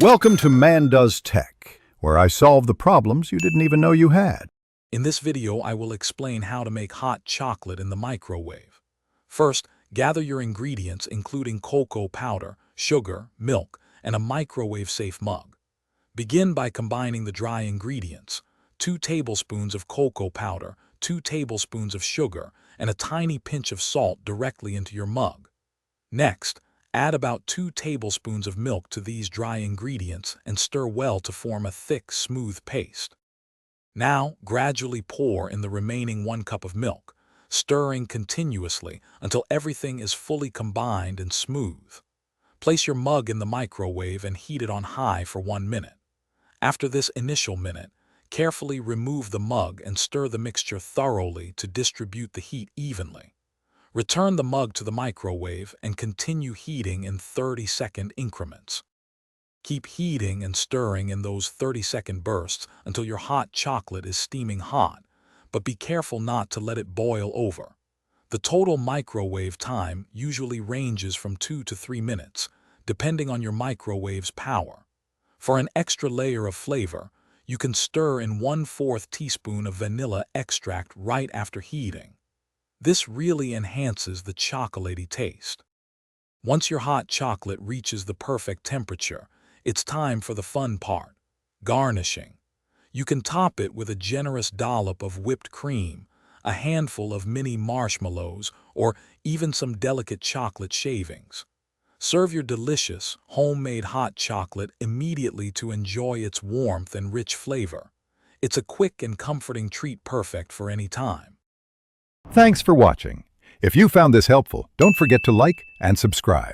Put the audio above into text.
Welcome to Man Does Tech, where I solve the problems you didn't even know you had. In this video, I will explain how to make hot chocolate in the microwave. First, gather your ingredients including cocoa powder, sugar, milk, and a microwave-safe mug. Begin by combining the dry ingredients, 2 tablespoons of cocoa powder, 2 tablespoons of sugar, and a tiny pinch of salt directly into your mug. Next, add about 2 tablespoons of milk to these dry ingredients and stir well to form a thick, smooth paste. Now, gradually pour in the remaining 1 cup of milk, stirring continuously until everything is fully combined and smooth. Place your mug in the microwave and heat it on high for 1 minute. After this initial minute, carefully remove the mug and stir the mixture thoroughly to distribute the heat evenly. Return the mug to the microwave and continue heating in 30-second increments. Keep heating and stirring in those 30-second bursts until your hot chocolate is steaming hot, but be careful not to let it boil over. The total microwave time usually ranges from 2 to 3 minutes, depending on your microwave's power. For an extra layer of flavor, you can stir in 1/4 teaspoon of vanilla extract right after heating. This really enhances the chocolatey taste. Once your hot chocolate reaches the perfect temperature, it's time for the fun part, garnishing. You can top it with a generous dollop of whipped cream, a handful of mini marshmallows, or even some delicate chocolate shavings. Serve your delicious, homemade hot chocolate immediately to enjoy its warmth and rich flavor. It's a quick and comforting treat perfect for any time. Thanks for watching. If you found this helpful, don't forget to like and subscribe.